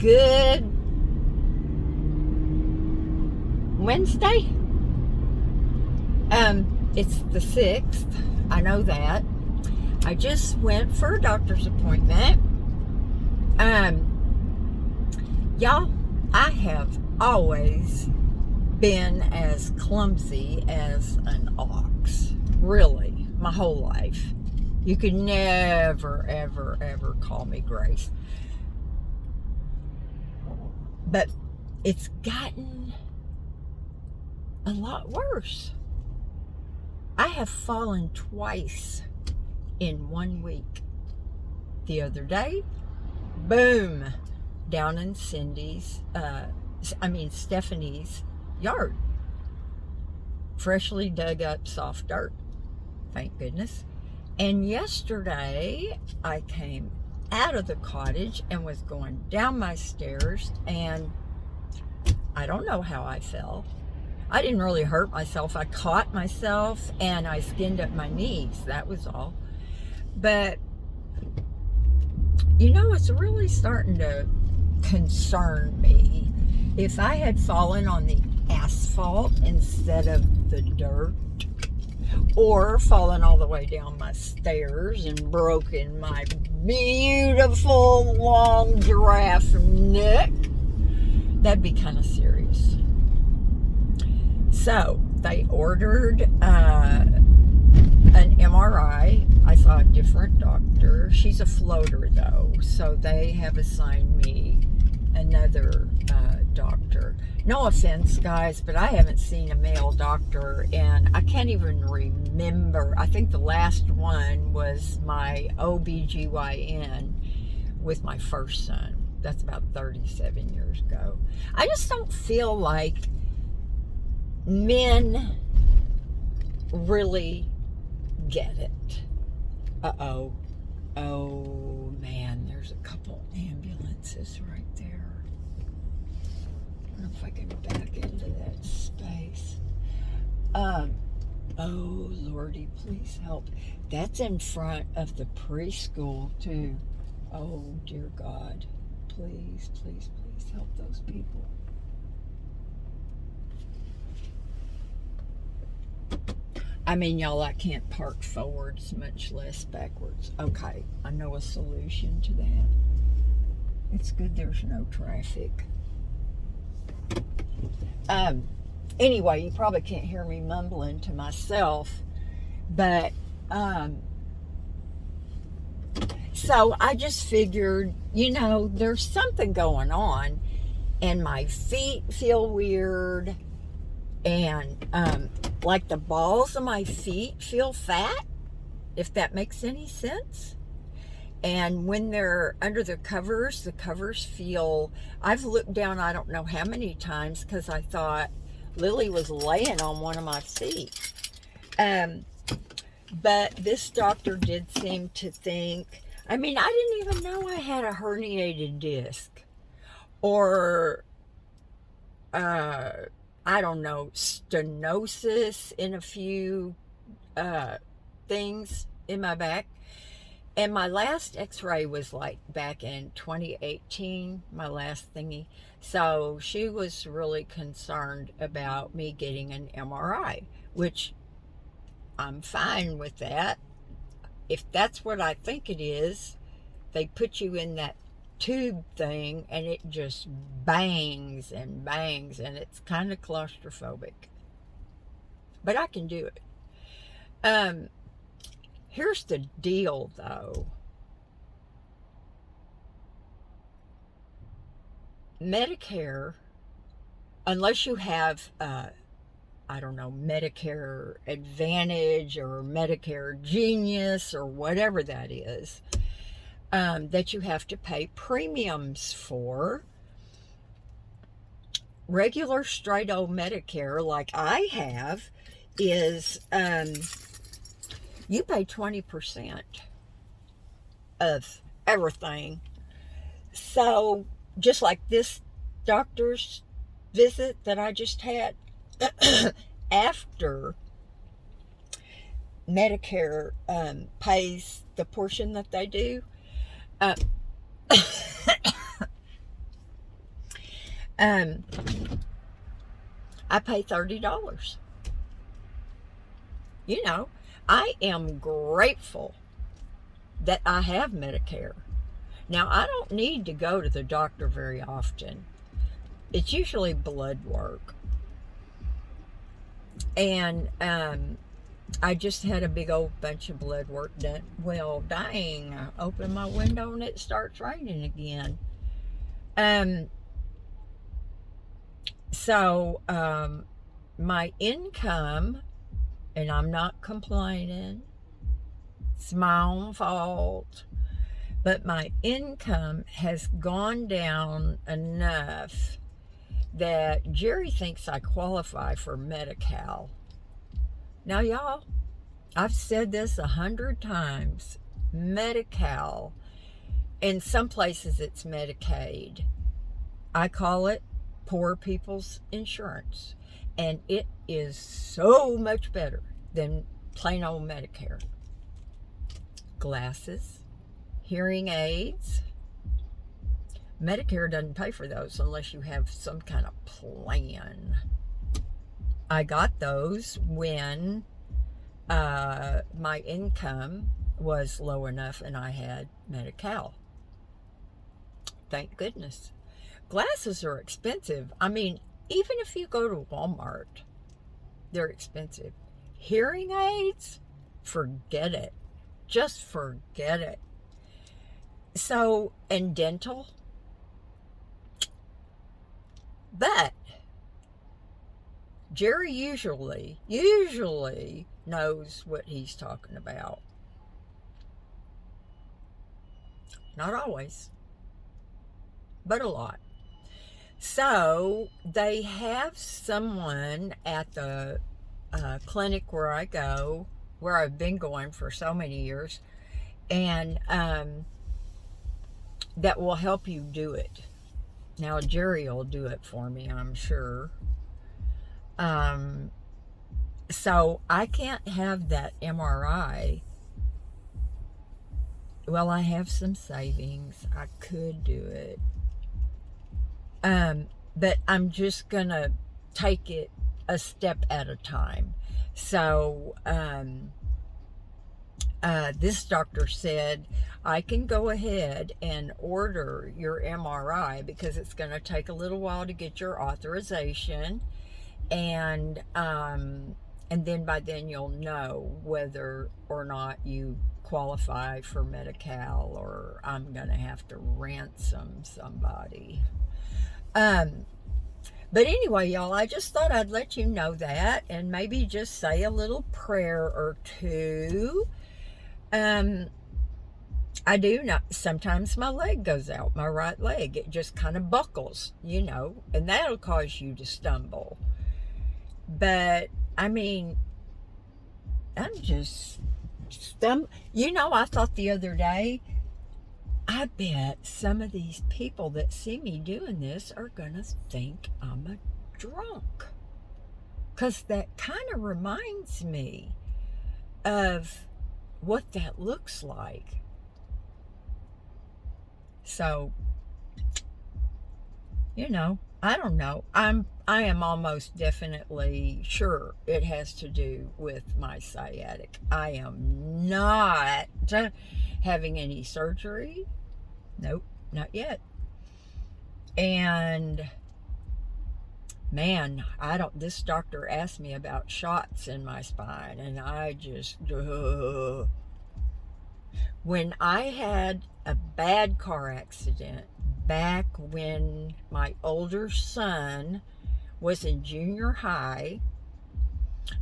Good Wednesday. It's the 6th. I know that. I just went for a doctor's appointment. Y'all, I have always been as clumsy as an ox. Really, my whole life. You could never, ever, ever call me Grace. But it's gotten a lot worse. I have fallen twice in 1 week. The other day, boom, down in Stephanie's yard. Freshly dug up soft dirt, thank goodness. And yesterday, I came out of the cottage and was going down my stairs, and I don't know how I fell. I didn't really hurt myself. I caught myself and I skinned up my knees. That was all. But, you know, it's really starting to concern me. If I had fallen on the asphalt instead of the dirt, or fallen all the way down my stairs and broken my beautiful long giraffe neck, that'd be kind of serious. So they ordered an MRI. I saw a different doctor. She's a floater though, so they have assigned me another doctor. No offense, guys, but I haven't seen a male doctor, and I can't even remember. I think the last one was my OBGYN with my first son. That's about 37 years ago. I just don't feel like men really get it. Uh-oh. Oh, man, there's a couple ambulances right there. I don't know if I can back into that space. Oh, Lordy, please help. That's in front of the preschool, too. Oh, dear God. Please, please, please help those people. I mean, y'all, I can't park forwards, much less backwards. Okay, I know a solution to that. It's good there's no traffic. Anyway, you probably can't hear me mumbling to myself, but, so I just figured, you know, there's something going on, and my feet feel weird, and, like the balls of my feet feel fat, if that makes any sense. And when they're under the covers feel, I've looked down I don't know how many times because I thought Lily was laying on one of my feet. But this doctor did seem to think, I mean, I didn't even know I had a herniated disc or, I don't know, stenosis in a few things in my back. And my last x-ray was like back in 2018, my last thingy. So she was really concerned about me getting an MRI, which I'm fine with that. If that's what I think it is, they put you in that tube thing and it just bangs and bangs, and it's kind of claustrophobic. But I can do it. Here's the deal, though. Medicare, unless you have, I don't know, Medicare Advantage or Medicare Genius or whatever that is, that you have to pay premiums for. Regular straight old Medicare, like I have, is, you pay 20% of everything. So, just like this doctor's visit that I just had, after Medicare pays the portion that they do, I pay $30. You know, I am grateful that I have Medicare. Now, I don't need to go to the doctor very often. It's usually blood work. And I just had a big old bunch of blood work done. Well, dang, I open my window and it starts raining again. So, my income, and I'm not complaining, it's my own fault, but my income has gone down enough that Jerry thinks I qualify for Medi-Cal. Now, y'all, I've said this 100 times. Medi-Cal. In some places, it's Medicaid. I call it poor people's insurance. And it is so much better than plain old Medicare. Glasses, hearing aids. Medicare doesn't pay for those unless you have some kind of plan. I got those when my income was low enough and I had Medi-Cal. Thank goodness. Glasses are expensive. I mean, even if you go to Walmart, they're expensive. Hearing aids, forget it. Just forget it. So, and dental. But Jerry usually knows what he's talking about. Not always, but a lot. So they have someone at the clinic where I go, where I've been going for so many years, and that will help you do it. Now, Jerry will do it for me, I'm sure. So I can't have that MRI. Well, I have some savings. I could do it. But I'm just going to take it a step at a time. So, this doctor said, I can go ahead and order your MRI because it's going to take a little while to get your authorization. And then by then you'll know whether or not you qualify for Medi-Cal or I'm going to have to ransom somebody. But anyway, y'all, I just thought I'd let you know that and maybe just say a little prayer or two. I do not, sometimes my leg goes out, my right leg. It just kind of buckles, and that'll cause you to stumble. But, I mean, I'm just, I thought the other day, I bet some of these people that see me doing this are going to think I'm a drunk. Because that kind of reminds me of what that looks like. So, I don't know. I am almost definitely sure it has to do with my sciatic. I am not having any surgery. Nope, not yet. And man, this doctor asked me about shots in my spine and I just, when I had a bad car accident back when my older son was in junior high,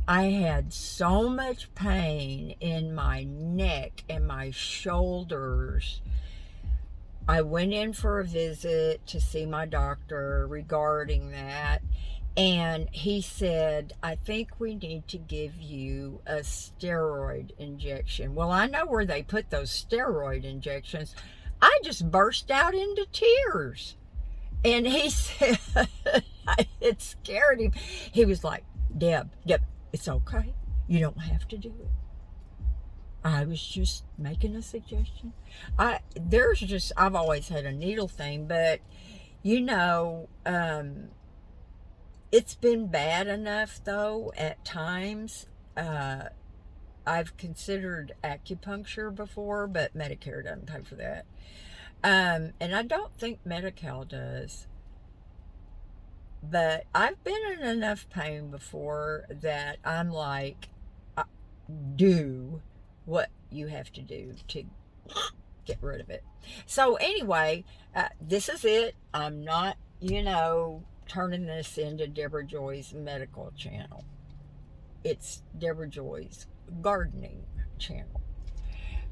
I had so much pain in my neck and my shoulders. I went in for a visit to see my doctor regarding that, and he said, I think we need to give you a steroid injection. Well, I know where they put those steroid injections. I just burst out into tears. And he said, it scared him. He was like, Deb, it's okay. You don't have to do it. I was just making a suggestion. I've always had a needle thing, but You know, it's been bad enough, though, at times. I've considered acupuncture before, but Medicare doesn't pay for that. And I don't think Medi-Cal does. But I've been in enough pain before that I'm like, do what you have to do to get rid of it. So anyway, this is it. I'm not, turning this into Debrajoy's medical channel. It's Debrajoy's gardening channel.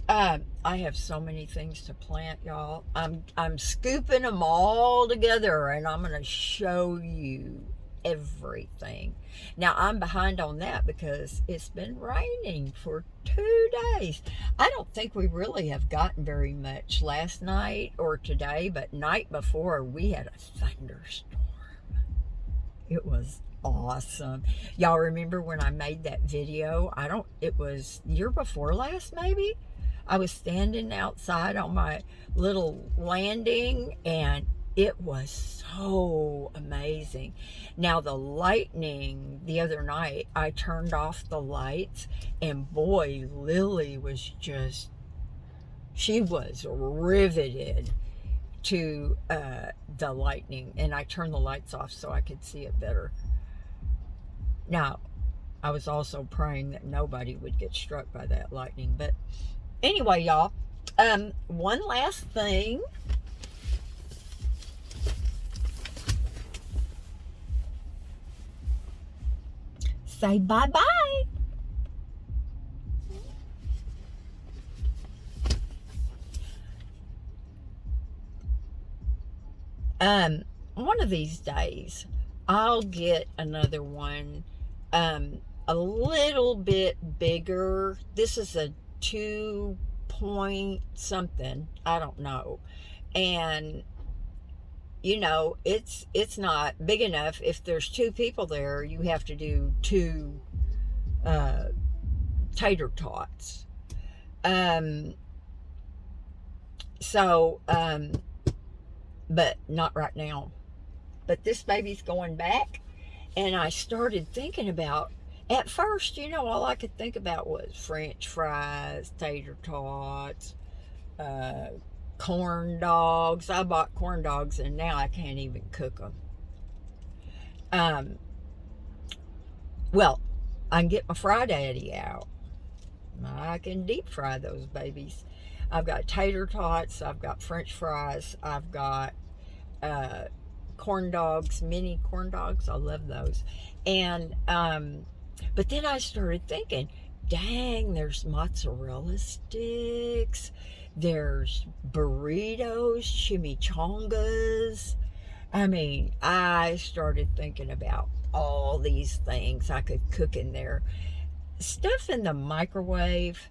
I have so many things to plant, y'all. I'm scooping them all together, and I'm going to show you everything. Now, I'm behind on that because it's been raining for 2 days. I don't think we really have gotten very much last night or today, but night before we had a thunderstorm. It was awesome. Y'all remember when I made that video? It was year before last, maybe? I was standing outside on my little landing, and it was so amazing. Now, the lightning the other night, I turned off the lights, and boy, Lily was she was riveted to the lightning, and I turned the lights off so I could see it better. Now, I was also praying that nobody would get struck by that lightning, but anyway, y'all, one last thing. Say bye-bye. One of these days, I'll get another one, a little bit bigger. This is a 2 point something, I don't know, and it's not big enough. If there's 2 people there, you have to do 2 tater tots. But not right now. But this baby's going back, and I started thinking about, at first, all I could think about was French fries, tater tots, corn dogs. I bought corn dogs, and now I can't even cook them. Well, I can get my Fry Daddy out. I can deep fry those babies. I've got tater tots, I've got French fries, I've got corn dogs, mini corn dogs. I love those. And but then I started thinking, dang, there's mozzarella sticks, there's burritos, chimichangas. I mean, I started thinking about all these things I could cook in there. Stuff in the microwave,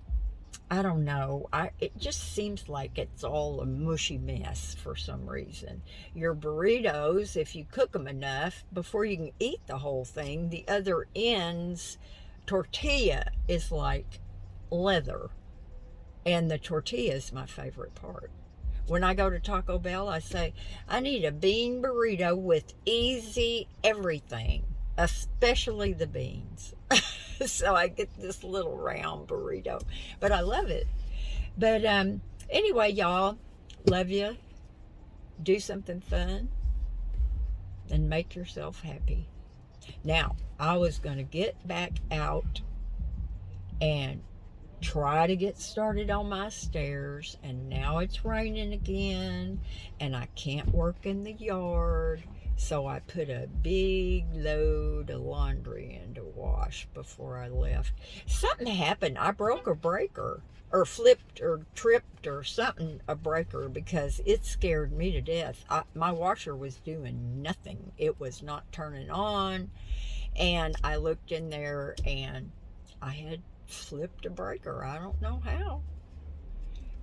I don't know. It just seems like it's all a mushy mess for some reason. Your burritos, if you cook them enough, before you can eat the whole thing, the other end's tortilla is like leather. And the tortilla is my favorite part. When I go to Taco Bell, I say, I need a bean burrito with easy everything, especially the beans. So I get this little round burrito, but I love it. But anyway, y'all, love you. Do something fun and make yourself happy. Now, I was going to get back out and try to get started on my stairs, and now it's raining again, and I can't work in the yard. So I put a big load of laundry in to wash before I left. Something happened. I broke a breaker, or flipped or tripped or something, a breaker, because it scared me to death. My washer was doing nothing. It was not turning on. And I looked in there and I had flipped a breaker. I don't know how.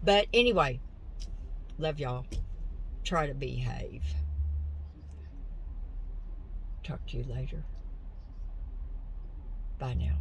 But anyway, love y'all. Try to behave. Talk to you later. Bye now.